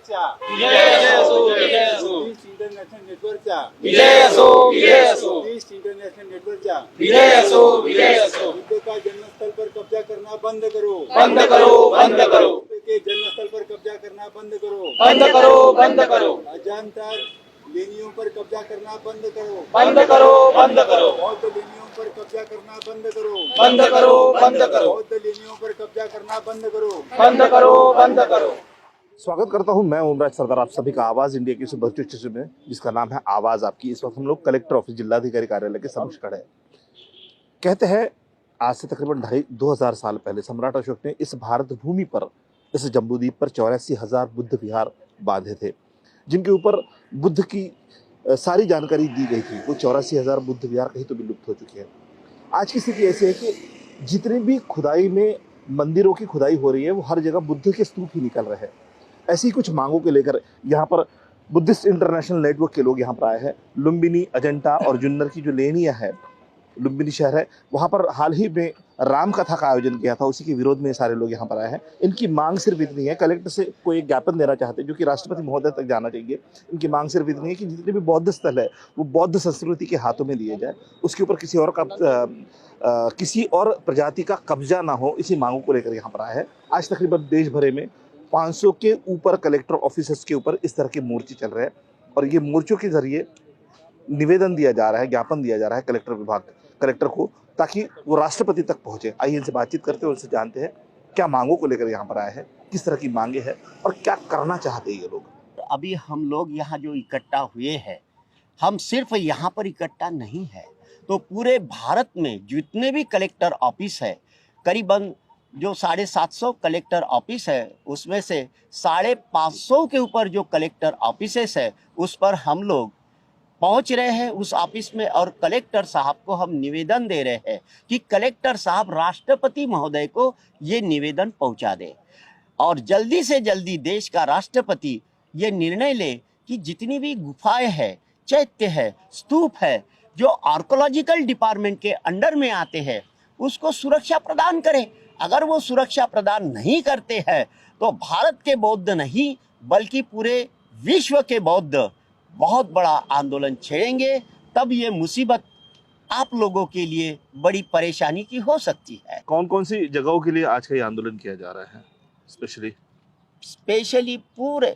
नेटवर्कच्या east international नेटवर्कच्या east international नेटवर्कच्या बुद्ध का जन्मस्थल पर कब्जा करना बंद करो, बंद करो, बंद करो, बुद्ध के जन्मस्थल पर कब्जा करना बंद करो, बंद करो, बंद करो, अजानता लेनियों पर कब्जा करना बंद करो, बंद करो, बंद करो, बौद्ध लेनियों पर कब्जा करना बंद करो, बंद करो, बंद करो, बौद्ध लेनियों पर कब्जा करना बंद करो, बंद करो, बंद करो। स्वागत करता हूं मैं ओमराज सरदार आप सभी का आवाज इंडिया की इस वर्चुअल स्टेशन में जिसका नाम है आवाज आपकी। इस वक्त हम लोग कलेक्टर ऑफिस जिलाधिकारी कार्यालय के समक्ष खड़े हैं। कहते हैं आज से तकरीबन 2,500 साल पहले सम्राट अशोक ने इस भारत भूमि पर, इस जम्बूद्वीप पर 84,000 बुद्ध विहार बांधे थे, जिनके ऊपर बुद्ध की सारी जानकारी दी गई थी। वो 84,000 बुद्ध विहार कहीं तो भी लुप्त हो चुके हैं। आज की स्थिति ऐसी है कि जितनी भी खुदाई में मंदिरों की खुदाई हो रही है वो हर जगह बुद्ध के स्तूप ही निकल रहे हैं। ऐसी कुछ मांगों को लेकर यहाँ पर बुद्धिस्ट इंटरनेशनल नेटवर्क के लोग यहाँ पर आए हैं। लुम्बिनी, अजंता और जुन्नर की जो लेनिया है, लुम्बिनी शहर है, वहाँ पर हाल ही में राम कथा का आयोजन किया था। उसी के विरोध में सारे लोग यहाँ पर आए हैं। इनकी मांग सिर्फ इतनी है, कलेक्टर से कोई एक ज्ञापन देना चाहते हैं जो कि राष्ट्रपति महोदय तक जाना चाहिए। इनकी मांग सिर्फ इतनी है कि जितने भी बौद्ध स्थल है वो बौद्ध संस्कृति के हाथों में दिए जाए, उसके ऊपर किसी और प्रजाति का कब्जा ना हो। इसी मांगों को लेकर यहाँ पर आए हैं। आज तकरीबन देश भर में 500 के ऊपर कलेक्टर ऑफिसर्स के ऊपर इस तरह के मोर्चे चल रहे हैं और ये मोर्चों के जरिए निवेदन दिया जा रहा है, ज्ञापन दिया जा रहा है कलेक्टर को, ताकि वो राष्ट्रपति तक पहुंचे। आइए इनसे बातचीत करते हैं, उनसे जानते हैं क्या मांगों को लेकर यहाँ पर आए हैं, किस तरह की मांगे हैं और क्या करना चाहते हैं ये लोग। अभी हम लोग यहाँ जो इकट्ठा हुए हैं, हम सिर्फ यहाँ पर इकट्ठा नहीं है, तो पूरे भारत में जितने भी कलेक्टर ऑफिस है, करीबन जो 750 कलेक्टर ऑफिस है, उसमें से 550 के ऊपर जो कलेक्टर ऑफिसेस है उस पर हम लोग पहुंच रहे हैं उस ऑफिस में, और कलेक्टर साहब को हम निवेदन दे रहे हैं कि कलेक्टर साहब राष्ट्रपति महोदय को ये निवेदन पहुंचा दें और जल्दी से जल्दी देश का राष्ट्रपति ये निर्णय ले कि जितनी भी गुफाएं हैं, चैत्य है, स्तूप है, जो आर्कोलॉजिकल डिपार्टमेंट के अंडर में आते हैं, उसको सुरक्षा प्रदान करें। अगर वो सुरक्षा प्रदान नहीं करते हैं तो भारत के बौद्ध नहीं बल्कि पूरे विश्व के बौद्ध बहुत बड़ा आंदोलन छेड़ेंगे। तब ये मुसीबत आप लोगों के लिए बड़ी परेशानी की हो सकती है। कौन कौन सी जगहों के लिए आज का ये आंदोलन किया जा रहा है स्पेशली पूरे,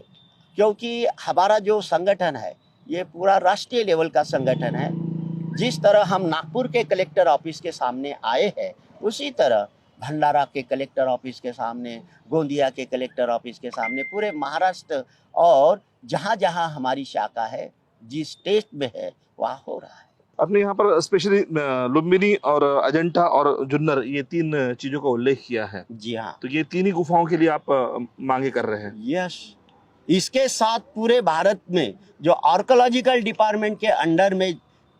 क्योंकि हमारा जो संगठन है ये पूरा राष्ट्रीय लेवल का संगठन है। जिस तरह हम नागपुर के कलेक्टर ऑफिस के सामने आए हैं, उसी तरह भंडारा के कलेक्टर ऑफिस के सामने, गोंदिया के कलेक्टर ऑफिस के सामने, पूरे महाराष्ट्र और जहाँ जहाँ हमारी शाखा है, जिस स्टेट में है, वहाँ हो रहा है। आपने यहाँ पर स्पेशली लुम्बिनी और अजंता और जुन्नर ये 3 चीजों का उल्लेख किया है। जी हाँ, तो ये 3 ही गुफाओं के लिए आप मांगे कर रहे हैं। यस, इसके साथ पूरे भारत में जो आर्कोलॉजिकल डिपार्टमेंट के अंडर में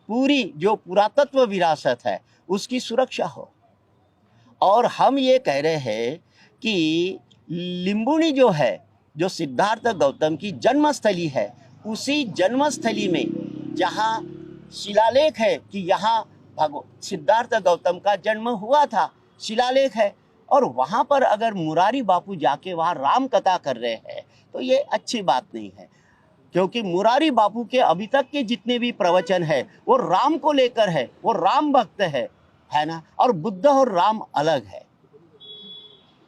पूरी जो पुरातत्व विरासत है उसकी सुरक्षा हो। और हम ये कह रहे हैं कि लिम्बुनी जो है, जो सिद्धार्थ गौतम की जन्मस्थली है, उसी जन्मस्थली में जहाँ शिलालेख है कि यहाँ सिद्धार्थ गौतम का जन्म हुआ था, शिलालेख है, और वहाँ पर अगर मुरारी बापू जाके वहाँ राम कथा कर रहे हैं तो ये अच्छी बात नहीं है, क्योंकि मुरारी बापू के अभी तक के जितने भी प्रवचन है वो राम को लेकर है, वो राम भक्त है ना। और बुद्ध और राम अलग है,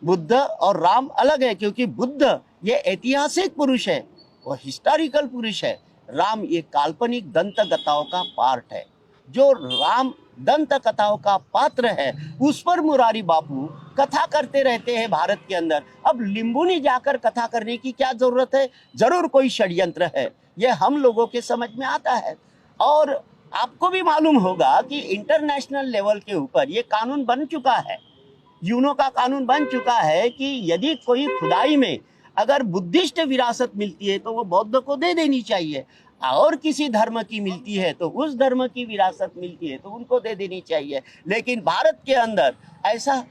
बुद्ध और राम अलग है, क्योंकि बुद्ध ये ऐतिहासिक पुरुष है, वो हिस्टोरिकल पुरुष है। राम ये काल्पनिक दंत कथाओं का पार्ट है। जो राम दंत कथाओं का पात्र है उस पर मुरारी बापू कथा करते रहते हैं भारत के अंदर। अब लिम्बुनी जाकर कथा करने की क्या जरूरत है? जरूर कोई षड्यंत्र है, ये हम लोगों के समझ में आता है। और आपको भी मालूम होगा कि इंटरनेशनल लेवल के ऊपर ये कानून बन चुका है, यूनो का कानून बन चुका है कि यदि कोई खुदाई में अगर बुद्धिस्ट विरासत मिलती है तो वो बौद्ध को दे देनी चाहिए, और किसी धर्म की मिलती है तो उस धर्म की विरासत मिलती है तो उनको दे देनी चाहिए। लेकिन भारत के अंदर ऐसा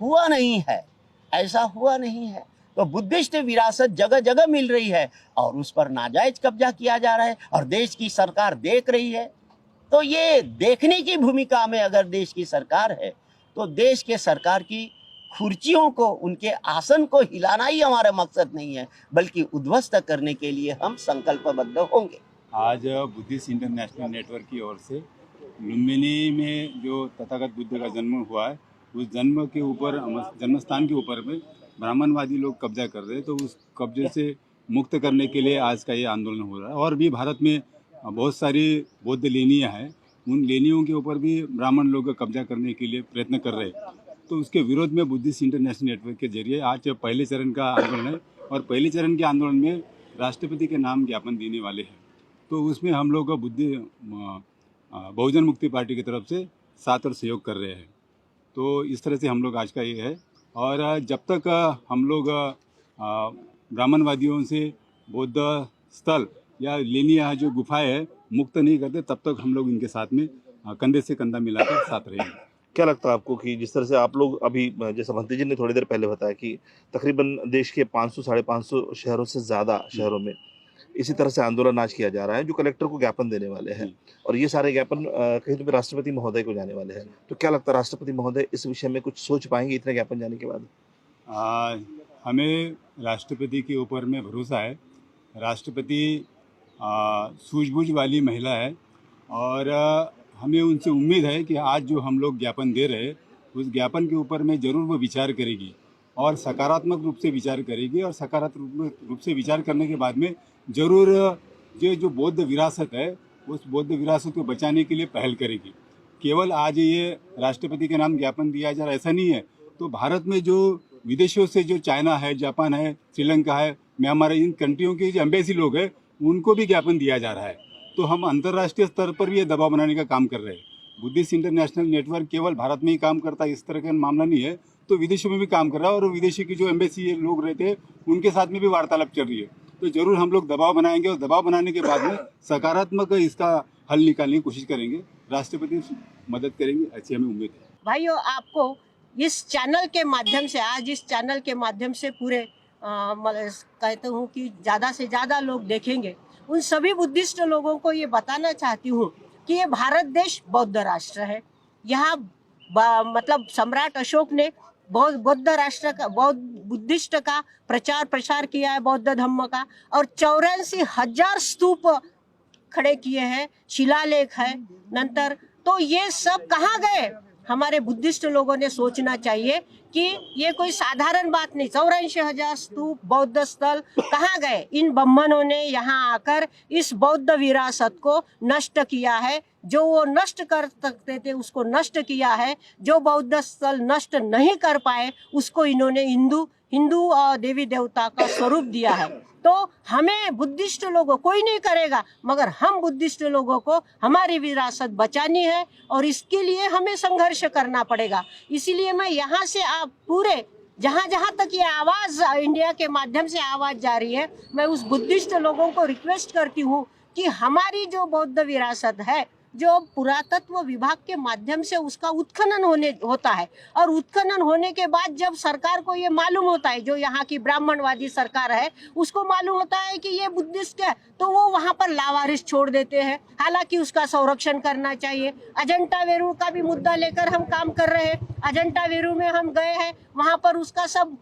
हुआ नहीं है, ऐसा हुआ नहीं है। तो बुद्धिस्ट विरासत जगह जगह मिल रही है और उस पर नाजायज कब्जा किया जा रहा है और देश की सरकार देख रही है। तो ये देखने की भूमिका में अगर देश की सरकार है तो देश के सरकार की कुर्सियों को, उनके आसन को हिलाना ही हमारा मकसद नहीं है, बल्कि उद्ध्वस्त करने के लिए हम संकल्पबद्ध होंगे। आज बुद्धिस्ट इंटरनेशनल नेटवर्क की ओर से लुम्बिनी में जो तथागत बुद्ध का जन्म हुआ है, उस जन्म के ऊपर, जन्म स्थान के ऊपर में ब्राह्मणवादी लोग कब्जा कर रहे हैं, तो उस कब्जे से मुक्त करने के लिए आज का ये आंदोलन हो रहा है। और भी भारत में बहुत सारी बौद्ध लेनियाँ हैं, उन लेनियों के ऊपर भी ब्राह्मण लोग कब्जा करने के लिए प्रयत्न कर रहे हैं। तो उसके विरोध में बुद्धिस्ट इंटरनेशनल नेटवर्क के जरिए आज पहले चरण का आंदोलन है, और पहले चरण के आंदोलन में राष्ट्रपति के नाम ज्ञापन देने वाले हैं। तो उसमें हम लोग बहुजन मुक्ति पार्टी की तरफ से साथ और सहयोग कर रहे हैं। तो इस तरह से हम लोग आज का ये है। और जब तक हम लोग ब्राह्मणवादियों से बौद्ध स्थल या लेनिया जो गुफाएं है मुक्त नहीं करते, तब तक हम लोग इनके साथ में कंधे से कंधा मिलाकर साथ रहेंगे। क्या लगता है आपको कि जिस तरह से आप लोग अभी, जैसा मंत्री जी ने थोड़ी देर पहले बताया कि तकरीबन देश के 500 साढ़े 500 शहरों से ज़्यादा शहरों में इसी तरह से आंदोलन आज किया जा रहा है, जो कलेक्टर को ज्ञापन देने वाले हैं, और ये सारे ज्ञापन कहीं तो राष्ट्रपति महोदय को जाने वाले हैं, तो क्या लगता है राष्ट्रपति महोदय इस विषय में कुछ सोच पाएंगे इतने ज्ञापन जाने के बाद? हमें राष्ट्रपति के ऊपर में भरोसा है। राष्ट्रपति सूझबूझ वाली महिला है, और हमें उनसे उम्मीद है कि आज जो हम लोग ज्ञापन दे रहे हैं, उस ज्ञापन के ऊपर में ज़रूर वो विचार करेगी और सकारात्मक रूप से विचार करेगी। और सकारात्मक रूप से विचार करने के बाद में ज़रूर ये जो बौद्ध विरासत है, उस बौद्ध विरासत को बचाने के लिए पहल करेगी। केवल आज ये राष्ट्रपति के नाम ज्ञापन दिया जा रहा ऐसा नहीं है, तो भारत में जो विदेशों से जो चाइना है, जापान है, श्रीलंका है, म्यांमार है, इन कंट्रियों के जो एम्बेसी लोग हैं, उनको भी ज्ञापन दिया जा रहा है। तो हम अंतर्राष्ट्रीय स्तर पर भी ये दबाव बनाने का काम कर रहे हैं। बुद्धिस्ट इंटरनेशनल नेटवर्क केवल भारत में ही काम करता है, इस तरह का मामला नहीं है, तो विदेशों में भी काम कर रहा है, और विदेशी की जो एम्बेसी लोग रहते हैं उनके साथ में भी वार्तालाप चल रही है। तो जरूर हम लोग दबाव बनाएंगे, और दबाव बनाने के बाद में सकारात्मक इसका हल निकालने की कोशिश करेंगे। राष्ट्रपति मदद करेंगे, अच्छी हमें उम्मीद है। भाइयों, आपको इस चैनल के माध्यम से, आज इस चैनल के माध्यम से पूरे कहते हूँ कि ज़्यादा से ज़्यादा लोग देखेंगे। उन सभी बुद्धिस्ट लोगों को ये बताना चाहती हूँ कि ये भारत देश बौद्ध राष्ट्र है। यहाँ मतलब सम्राट अशोक ने बौद्ध राष्ट्र का, बौद्ध बुद्धिस्ट का प्रचार प्रसार किया है, बौद्ध धर्म का, और 84,000 स्तूप खड़े किए हैं, शिलालेख है नंतर। तो ये सब कहाँ गए? हमारे बुद्धिस्ट लोगों ने सोचना चाहिए कि ये कोई साधारण बात नहीं। 84,000 स्तूप, बौद्ध स्थल कहाँ गए? इन ब्राह्मणों ने यहाँ आकर इस बौद्ध विरासत को नष्ट किया है। जो वो नष्ट कर सकते थे उसको नष्ट किया है। जो बौद्ध स्थल नष्ट नहीं कर पाए उसको इन्होंने हिंदू और देवी देवता का स्वरूप दिया है। तो हमें बुद्धिस्ट लोगों, कोई नहीं करेगा, मगर हम बुद्धिस्ट लोगों को हमारी विरासत बचानी है, और इसके लिए हमें संघर्ष करना पड़ेगा। इसीलिए मैं यहाँ से आप पूरे जहाँ जहाँ तक ये आवाज़ इंडिया के माध्यम से आवाज़ जा रही है, मैं उस बुद्धिस्ट लोगों को रिक्वेस्ट करती हूँ कि हमारी जो बौद्ध विरासत है, जो पुरातत्व विभाग के माध्यम से उसका उत्खनन होता है, और उत्खनन होने के बाद जब सरकार को ये मालूम होता है, जो यहाँ की ब्राह्मणवादी सरकार है उसको मालूम होता है कि ये बुद्धिस्ट है, तो वो वहाँ पर लावारिस छोड़ देते हैं। हालांकि उसका संरक्षण करना चाहिए। अजंता वेरूळ का भी मुद्दा लेकर हम काम कर रहे हैं। अजंता वेरूळ में हम गए हैं, वहाँ पर उसका सब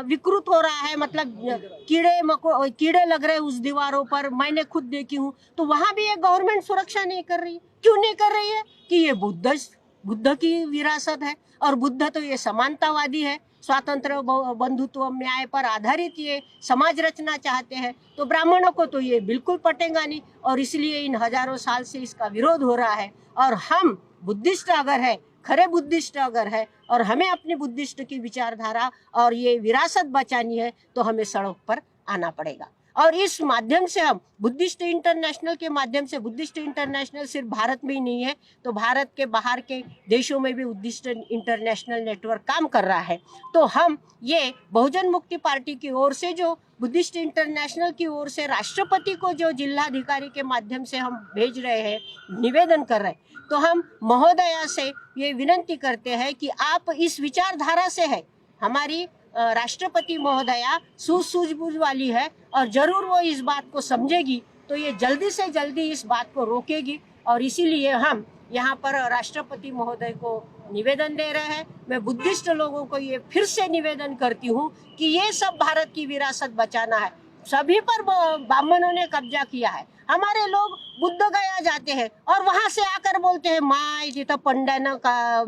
विकृत हो रहा है, मतलब कीड़े लग रहे हैं उस दीवारों पर, मैंने खुद देखी हूँ। तो वहाँ भी ये गवर्नमेंट सुरक्षा नहीं कर रही। क्यों नहीं कर रही है? कि ये बुद्ध की विरासत है, और बुद्ध तो ये समानतावादी है, स्वातंत्र बंधुत्व न्याय पर आधारित ये समाज रचना चाहते हैं। तो ब्राह्मणों को तो ये बिल्कुल पटेगा नहीं, और इसलिए इन हजारों साल से इसका विरोध हो रहा है। और हम बुद्धिस्ट अगर है, खरे बुद्धिस्ट अगर है, और हमें अपनी बुद्धिस्ट की विचारधारा और ये विरासत बचानी है, तो हमें सड़क पर आना पड़ेगा। और इस माध्यम से हम बुद्धिस्ट इंटरनेशनल के माध्यम से, बुद्धिस्ट इंटरनेशनल सिर्फ भारत में ही नहीं है, तो भारत के बाहर के देशों में भी बुद्धिस्ट इंटरनेशनल नेटवर्क काम कर रहा है। तो हम ये बहुजन मुक्ति पार्टी की ओर से, जो बुद्धिस्ट इंटरनेशनल की ओर से राष्ट्रपति को जो जिलाधिकारी के माध्यम से हम भेज रहे हैं, निवेदन कर रहे हैं, तो हम महोदया से ये विनंती करते हैं कि आप इस विचारधारा से है, हमारी राष्ट्रपति महोदया सूझबूझ वाली है, और जरूर वो इस बात को समझेगी, तो ये जल्दी से जल्दी इस बात को रोकेगी। और इसीलिए हम यहाँ पर राष्ट्रपति महोदय को निवेदन दे रहे हैं। मैं बुद्धिस्ट लोगों को ये फिर से निवेदन करती हूँ कि ये सब भारत की विरासत बचाना है। सभी पर ब्राह्मणों ने कब्जा किया है। हमारे लोग बुद्ध गया जाते हैं और वहां से आकर बोलते हैं माय जितना पंडाना का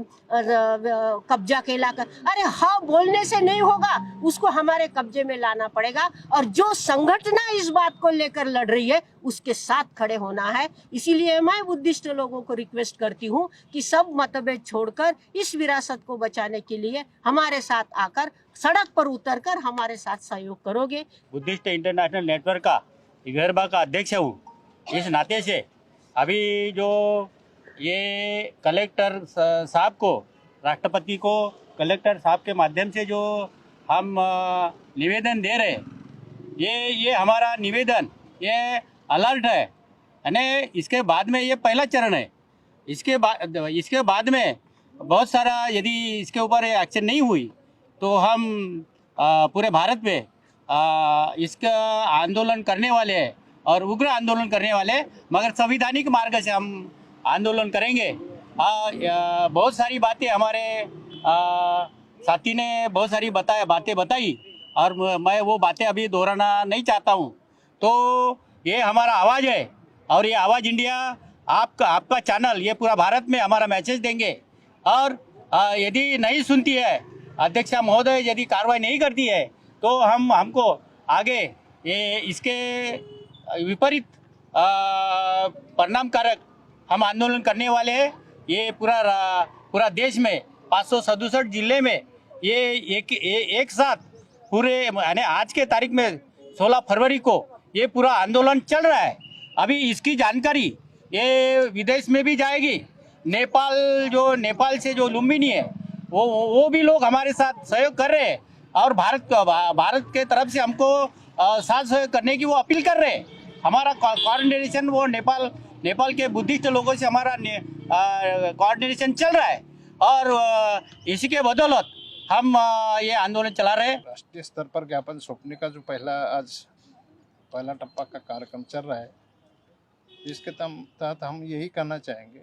कब्जा केला कर। अरे हाँ, बोलने से नहीं होगा, उसको हमारे कब्जे में लाना पड़ेगा। और जो संगठना इस बात को लेकर लड़ रही है उसके साथ खड़े होना है। इसीलिए मैं बुद्धिस्ट लोगों को रिक्वेस्ट करती हूँ कि सब मतभेद छोड़कर इस विरासत को बचाने के लिए हमारे साथ आकर सड़क पर उतरकर हमारे साथ सहयोग करोगे। बुद्धिस्ट इंटरनेशनल नेटवर्क का इगरबा का अध्यक्ष हूँ। इस नाते से अभी जो ये कलेक्टर साहब को, राष्ट्रपति को कलेक्टर साहब के माध्यम से जो हम निवेदन दे रहे हैं, ये हमारा निवेदन ये अलर्ट है। यानी इसके बाद में ये पहला चरण है। इसके बाद में बहुत सारा यदि इसके ऊपर एक्शन नहीं हुई तो हम पूरे भारत में इसका आंदोलन करने वाले हैं और उग्र आंदोलन करने वाले, मगर संवैधानिक मार्ग से हम आंदोलन करेंगे। बहुत सारी बातें हमारे साथी ने बहुत सारी बातें बताई और मैं वो बातें अभी दोहराना नहीं चाहता हूँ। तो ये हमारा आवाज़ है और ये आवाज़ इंडिया आपका चैनल ये पूरा भारत में हमारा मैसेज देंगे। और यदि नहीं सुनती है अध्यक्षा महोदय, यदि कार्रवाई नहीं करती है तो हमको आगे ये इसके विपरीत परिणामकारक हम आंदोलन करने वाले हैं। ये पूरा देश में 567 जिले में ये एक साथ पूरे यानी आज के तारीख में 16 फरवरी को ये पूरा आंदोलन चल रहा है। अभी इसकी जानकारी ये विदेश में भी जाएगी। नेपाल से जो लुम्बिनी है वो भी लोग हमारे साथ सहयोग कर रहे हैं और भारत के तरफ से हमको साथ सहयोग करने की वो अपील कर रहे हैं। हमारा कोऑर्डिनेशन वो नेपाल के बुद्धिस्ट लोगों से हमारा कोऑर्डिनेशन चल रहा है और इसी के बदौलत हम ये आंदोलन चला रहे हैं। राष्ट्रीय स्तर पर ज्ञापन सौंपने का जो पहला टप्पा का कार्यक्रम चल रहा है, इसके तहत हम यही कहना चाहेंगे,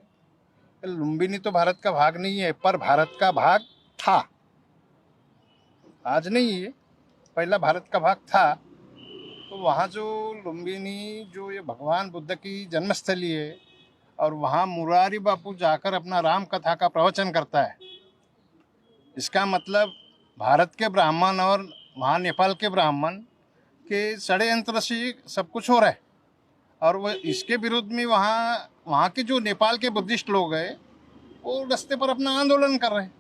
लुम्बिनी तो भारत का भाग नहीं है, पर भारत का भाग था। आज नहीं है, पहला भारत का भाग था। तो वहाँ जो लुम्बिनी जो ये भगवान बुद्ध की जन्मस्थली है और वहाँ मुरारी बापू जाकर अपना राम कथा का प्रवचन करता है। इसका मतलब भारत के ब्राह्मण और वहाँ नेपाल के ब्राह्मण के षड्यंत्र से सब कुछ हो रहा है और वो इसके विरुद्ध में वहाँ के जो नेपाल के बुद्धिस्ट लोग हैं वो रास्ते पर अपना आंदोलन कर रहे हैं।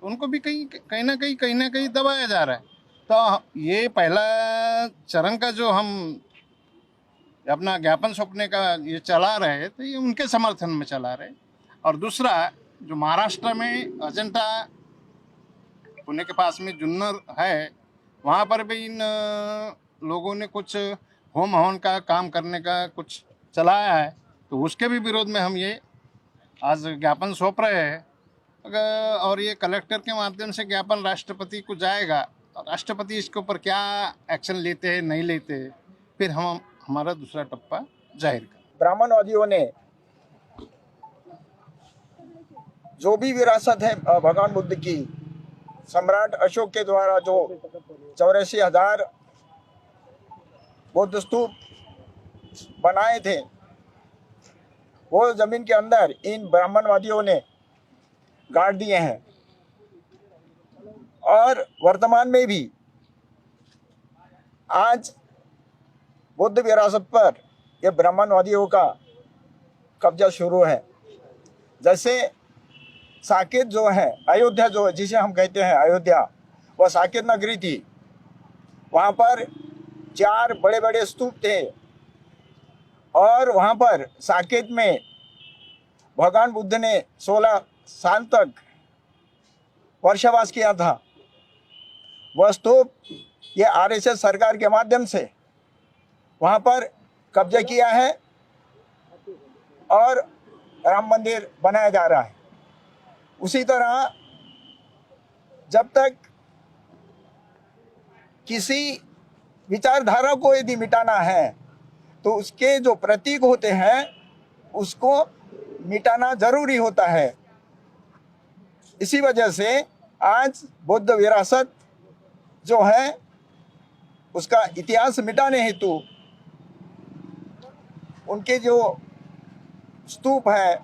उनको भी कहीं ना कहीं दबाया जा रहा है। तो ये पहला चरण का जो हम अपना ज्ञापन सौंपने का ये चला रहे हैं तो ये उनके समर्थन में चला रहे। और दूसरा जो महाराष्ट्र में अजंता पुणे के पास में जुन्नर है, वहाँ पर भी इन लोगों ने कुछ होम हवन का काम करने का कुछ चलाया है, तो उसके भी विरोध में हम ये आज ज्ञापन सौंप रहे हैं। और ये कलेक्टर के माध्यम से ज्ञापन राष्ट्रपति को जाएगा, राष्ट्रपति इसके ऊपर क्या एक्शन लेते हैं नहीं लेते हैं, फिर हम हमारा दूसरा टप्पा जाहिर कर। ब्राह्मणवादियों ने जो भी विरासत है भगवान बुद्ध की, सम्राट अशोक के द्वारा जो 84,000 बौद्ध स्तूप बनाए थे, वो जमीन के अंदर इन ब्राह्मणवादियों ने गाड़ दिए हैं। और वर्तमान में भी आज बौद्ध विरासत पर ये ब्राह्मणवादियों का कब्जा शुरू है। जैसे साकेत जो है, अयोध्या जो जिसे हम कहते हैं अयोध्या, वह साकेत नगरी थी। वहाँ पर 4 बड़े बड़े स्तूप थे और वहाँ पर साकेत में भगवान बुद्ध ने 16 साल तक वर्षावास किया था। वह स्तूप ये आरएसएस सरकार के माध्यम से वहाँ पर कब्जा किया है और राम मंदिर बनाया जा रहा है। उसी तरह जब तक किसी विचारधारा को यदि मिटाना है तो उसके जो प्रतीक होते हैं उसको मिटाना जरूरी होता है। इसी वजह से आज बौद्ध विरासत जो है उसका इतिहास मिटाने हेतु उनके जो स्तूप है,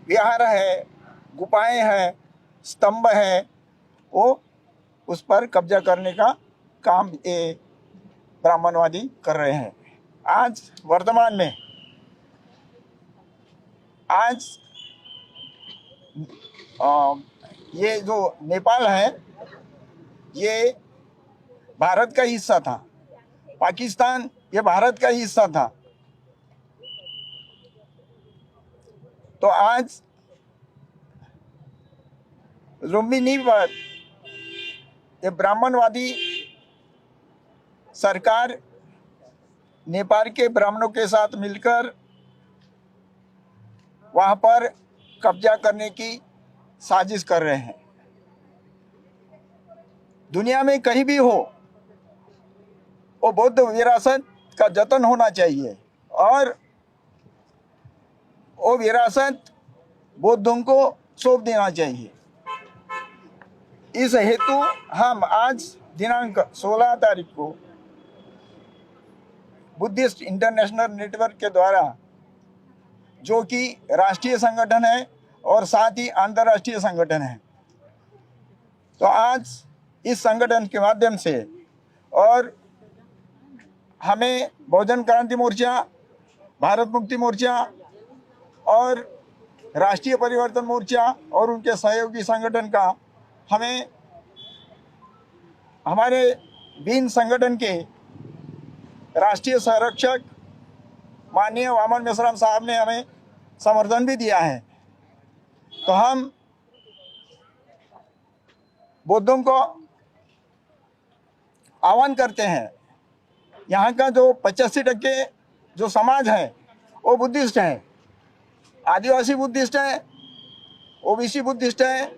विहार है, गुफाएं हैं, स्तंभ है, वो उस पर कब्जा करने का काम ये ब्राह्मणवादी कर रहे हैं। आज वर्तमान में आज ये जो नेपाल है ये भारत का हिस्सा था, पाकिस्तान ये भारत का हिस्सा था। तो आज लुम्बिनी पर ये ब्राह्मणवादी सरकार नेपाल के ब्राह्मणों के साथ मिलकर वहां पर कब्जा करने की साजिश कर रहे हैं। दुनिया में कहीं भी हो वो बौद्ध विरासत का जतन होना चाहिए और वो विरासत बौद्धों को सौंप देना चाहिए। इस हेतु हम आज दिनांक 16 तारीख को बुद्धिस्ट इंटरनेशनल नेटवर्क के द्वारा, जो कि राष्ट्रीय संगठन है और साथ ही अंतर्राष्ट्रीय संगठन है, तो आज इस संगठन के माध्यम से और हमें बहुजन क्रांति मोर्चा, भारत मुक्ति मोर्चा और राष्ट्रीय परिवर्तन मोर्चा और उनके सहयोगी संगठन का हमें हमारे बीन संगठन के राष्ट्रीय संरक्षक माननीय वामन मेश्राम साहब ने हमें समर्थन भी दिया है। तो हम बौद्धों को आह्वान करते हैं, यहाँ का जो 85% जो समाज है वो बुद्धिस्ट है, आदिवासी बुद्धिस्ट है, ओबीसी बुद्धिस्ट है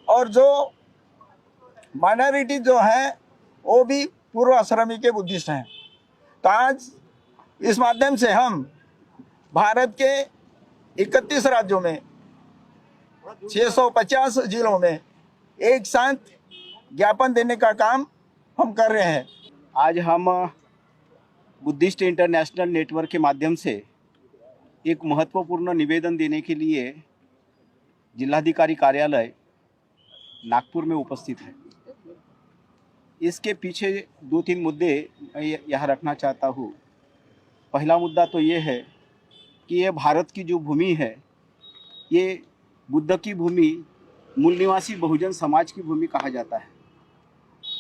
और जो माइनॉरिटी जो है वो भी पूर्व आश्रमी के बुद्धिस्ट हैं। तो आज इस माध्यम से हम भारत के 31 राज्यों में 650 जिलों में एक साथ ज्ञापन देने का काम हम कर रहे हैं। आज हम बुद्धिस्ट इंटरनेशनल नेटवर्क के माध्यम से एक महत्वपूर्ण निवेदन देने के लिए जिलाधिकारी कार्यालय नागपुर में उपस्थित है। इसके पीछे 2-3 मुद्दे मैं यहाँ रखना चाहता हूँ। पहला मुद्दा तो ये है कि ये भारत की जो भूमि है ये बुद्ध की भूमि, मूल निवासी बहुजन समाज की भूमि कहा जाता है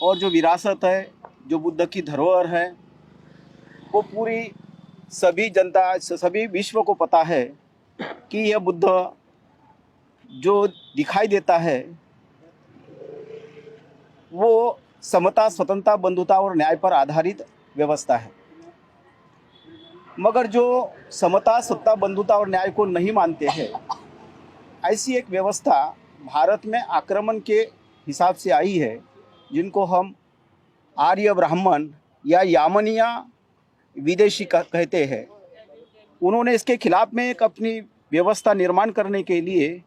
और जो विरासत है, जो बुद्ध की धरोहर है, वो पूरी सभी जनता, सभी विश्व को पता है कि यह बुद्ध जो दिखाई देता है वो समता, स्वतंत्रता, बंधुता और न्याय पर आधारित व्यवस्था है। मगर जो समता, सत्ता, बंधुता और न्याय को नहीं मानते हैं, ऐसी एक व्यवस्था भारत में आक्रमण के हिसाब से आई है, जिनको हम आर्य ब्राह्मण या यामनिया विदेशी कहते हैं। उन्होंने इसके खिलाफ में एक अपनी व्यवस्था निर्माण करने के लिए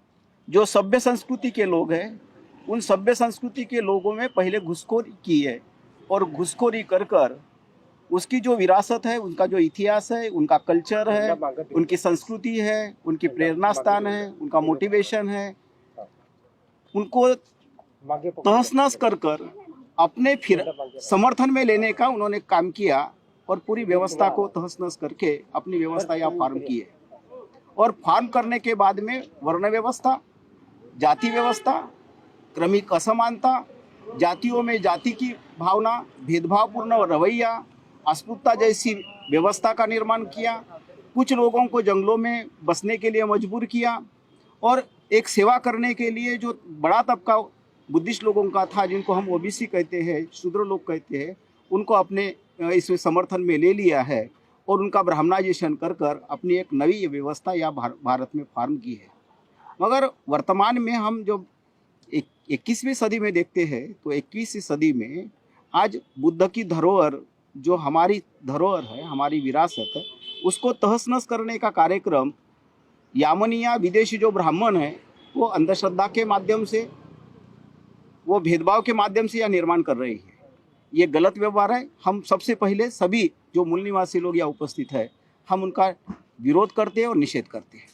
जो सभ्य संस्कृति के लोग हैं, उन सभ्य संस्कृति के लोगों में पहले घुसखोरी की है और घुसखोरी कर कर उसकी जो विरासत है, उनका जो इतिहास है, उनका कल्चर है, उनकी संस्कृति है, उनकी प्रेरणा स्थान है, उनका मोटिवेशन है, उनको तहस नहस कर कर अपने फिर समर्थन में लेने का उन्होंने काम किया और पूरी व्यवस्था को तहस नहस करके अपनी व्यवस्था या फार्म की है। और फार्म करने के बाद में वर्ण व्यवस्था, जाति व्यवस्था, क्रमिक असमानता, जातियों में जाति की भावना, भेदभावपूर्ण रवैया, अस्पृश्यता जैसी व्यवस्था का निर्माण किया। कुछ लोगों को जंगलों में बसने के लिए मजबूर किया और एक सेवा करने के लिए जो बड़ा तबका बुद्धिस्ट लोगों का था, जिनको हम ओबीसी कहते हैं, शूद्र लोग कहते हैं, उनको अपने इसमें समर्थन में ले लिया है और उनका ब्राह्मणाइजेशन कर कर अपनी एक नई व्यवस्था या भारत में फार्म की है। मगर वर्तमान में हम जो 21वीं सदी में देखते हैं तो 21वीं सदी में आज बुद्ध की धरोहर, जो हमारी धरोहर है, हमारी विरासत है, उसको तहस नहस करने का कार्यक्रम यामनी या विदेशी जो ब्राह्मण है वो अंधश्रद्धा के माध्यम से, वो भेदभाव के माध्यम से यह निर्माण कर रहे हैं। ये गलत व्यवहार है। हम सबसे पहले सभी जो मूल निवासी लोग यहाँ उपस्थित है, हम उनका विरोध करते हैं और निषेध करते हैं।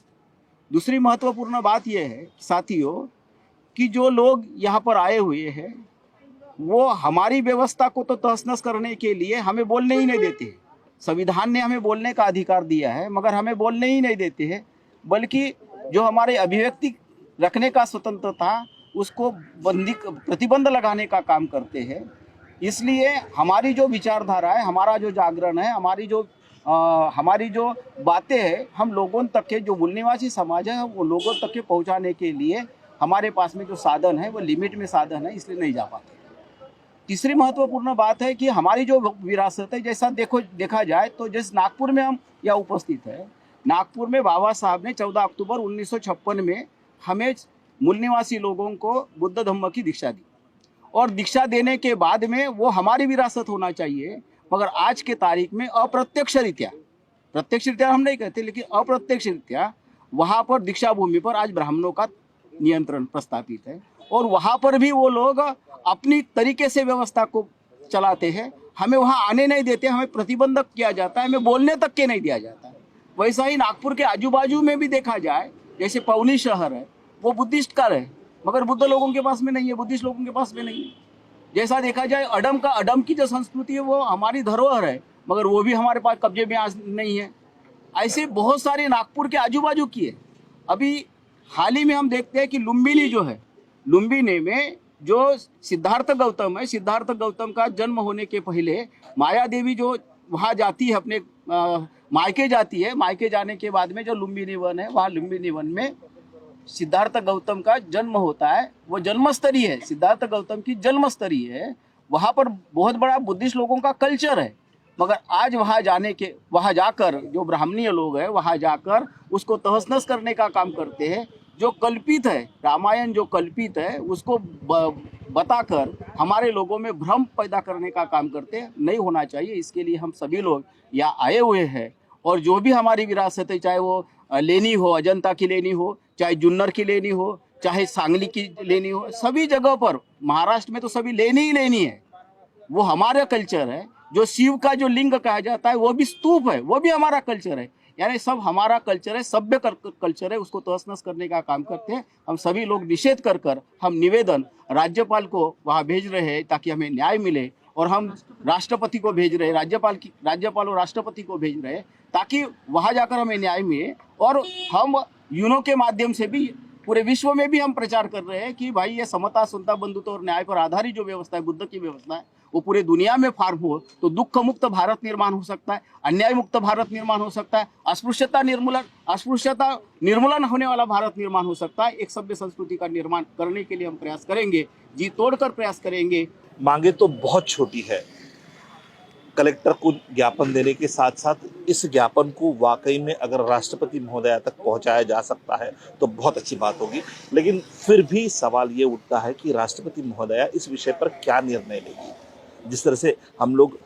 दूसरी महत्वपूर्ण बात यह है साथियों कि जो लोग यहाँ पर आए हुए हैं वो हमारी व्यवस्था को तो तहस-नहस करने के लिए हमें बोलने ही नहीं देते हैं। संविधान ने हमें बोलने का अधिकार दिया है मगर हमें बोलने ही नहीं देते हैं, बल्कि जो हमारे अभिव्यक्ति रखने का स्वतंत्रता था उसको प्रतिबंध लगाने का काम करते हैं। इसलिए हमारी जो विचारधारा है, हमारा जो जागरण है, हमारी जो बातें हैं, हम लोगों तक के जो मूल निवासी समाज है वो लोगों तक के पहुंचाने के लिए हमारे पास में जो साधन है वो लिमिट में साधन है, इसलिए नहीं जा पाते। तीसरी महत्वपूर्ण बात है कि हमारी जो विरासत है, जैसा देखा जाए तो जैसे नागपुर में हम यहाँ उपस्थित है, नागपुर में बाबा साहब ने 14 अक्टूबर 1956 में हमें मूल निवासी लोगों को बुद्ध धम्म की दीक्षा दी और दीक्षा देने के बाद में वो हमारी विरासत होना चाहिए। मगर आज के तारीख में अप्रत्यक्ष रीत्या हम नहीं कहते, लेकिन अप्रत्यक्ष रीत्या वहाँ पर दीक्षा भूमि पर आज ब्राह्मणों का नियंत्रण प्रस्तापित है और वहाँ पर भी वो लोग अपनी तरीके से व्यवस्था को चलाते हैं। हमें वहाँ आने नहीं देते, हमें प्रतिबंधक किया जाता है, हमें बोलने तक के नहीं दिया जाता है। वैसा ही नागपुर के आजू बाजू में भी देखा जाए, जैसे पवनी शहर है वो बुद्धिस्ट का है मगर बुद्ध लोगों के पास में नहीं है, बुद्धिस्ट लोगों के पास में नहीं है। जैसा देखा जाए अडम की जो संस्कृति है वो हमारी धरोहर है मगर वो भी हमारे पास कब्जे में आज नहीं है। ऐसे बहुत सारे नागपुर के आजू बाजू की है। अभी हाल ही में हम देखते हैं कि लुम्बिनी जो है, लुम्बिनी में जो सिद्धार्थ गौतम है, सिद्धार्थ गौतम का जन्म होने के पहले माया देवी जो वहाँ जाती है, अपने मायके जाती है, मायके जाने के बाद में जो लुम्बिनी वन है, वहाँ लुम्बिनी वन में सिद्धार्थ गौतम का जन्म होता है। वो जन्मस्थली है, सिद्धार्थ गौतम की जन्मस्थली है। वहाँ पर बहुत बड़ा बुद्धिस्ट लोगों का कल्चर है मगर आज वहाँ जाकर जो ब्राह्मणीय लोग हैं वहाँ जाकर उसको तहस-नहस करने का काम करते हैं। जो कल्पित है, रामायण जो कल्पित है उसको बताकर हमारे लोगों में भ्रम पैदा करने का काम करते हैं। नहीं होना चाहिए। इसके लिए हम सभी लोग यहाँ आए हुए हैं और जो भी हमारी विरासत है, चाहे वो लेनी हो, अजंता की लेनी हो, चाहे जुन्नर की लेनी हो, चाहे सांगली की लेनी हो, सभी जगह पर महाराष्ट्र में तो सभी लेनी ही लेनी है। वो हमारा कल्चर है। जो शिव का जो लिंग कहा जाता है वो भी स्तूप है, वो भी हमारा कल्चर है। यानी सब हमारा कल्चर है, सभ्य कल्चर है, उसको तहस-नहस करने का काम करते हैं। हम सभी लोग निषेध कर हम निवेदन राज्यपाल को वहाँ भेज रहे हैं ताकि हमें न्याय मिले और हम राष्ट्रपति को भेज रहे हैं, राज्यपाल और राष्ट्रपति को भेज रहे हैं ताकि वहाँ जाकर हमें न्याय मिले। और हम यूनो के माध्यम से भी पूरे विश्व में भी हम प्रचार कर रहे हैं कि भाई ये समता, सुनता, बंधुत्व और न्याय पर आधारित जो व्यवस्था है, बुद्ध की व्यवस्था है, वो पूरे दुनिया में फार्म हो तो दुख मुक्त भारत निर्माण हो सकता है, अन्याय मुक्त भारत निर्माण हो सकता है, अस्पृश्यता निर्मूलन होने वाला भारत निर्माण हो सकता है। एक सभ्य संस्कृति का निर्माण करने के लिए हम प्रयास करेंगे, जी तोड़कर प्रयास करेंगे। मांगे तो बहुत छोटी है। कलेक्टर को ज्ञापन देने के साथ साथ इस ज्ञापन को वाकई में अगर राष्ट्रपति महोदया तक पहुंचाया जा सकता है तो बहुत अच्छी बात होगी। लेकिन फिर भी सवाल ये उठता है कि राष्ट्रपति महोदया इस विषय पर क्या निर्णय लेगी। जिस तरह से हम लोग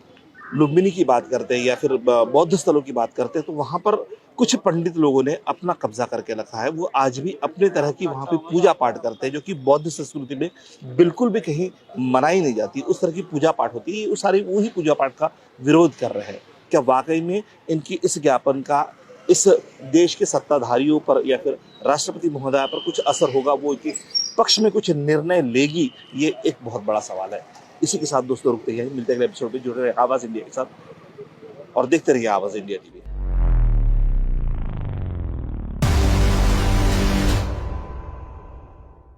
लुम्बिनी की बात करते हैं या फिर बौद्ध स्थलों की बात करते हैं तो वहाँ पर कुछ पंडित लोगों ने अपना कब्जा करके रखा है। वो आज भी अपने तरह की वहाँ पे पूजा पाठ करते हैं जो कि बौद्ध संस्कृति में बिल्कुल भी कहीं मनाई नहीं जाती। उस तरह की पूजा पाठ होती है, वो सारी वही पूजा पाठ का विरोध कर रहे हैं। क्या वाकई में इनकी इस ज्ञापन का इस देश के सत्ताधारियों पर या फिर राष्ट्रपति महोदया पर कुछ असर होगा, वो इनके पक्ष में कुछ निर्णय लेगी, ये एक बहुत बड़ा सवाल है। इसी के साथ दोस्तों रुकते हैं, मिलते हैं अगले एपिसोड में। जुड़े रहे आवाज़ इंडिया के साथ और देखते रहिए आवाज़ इंडिया टीवी।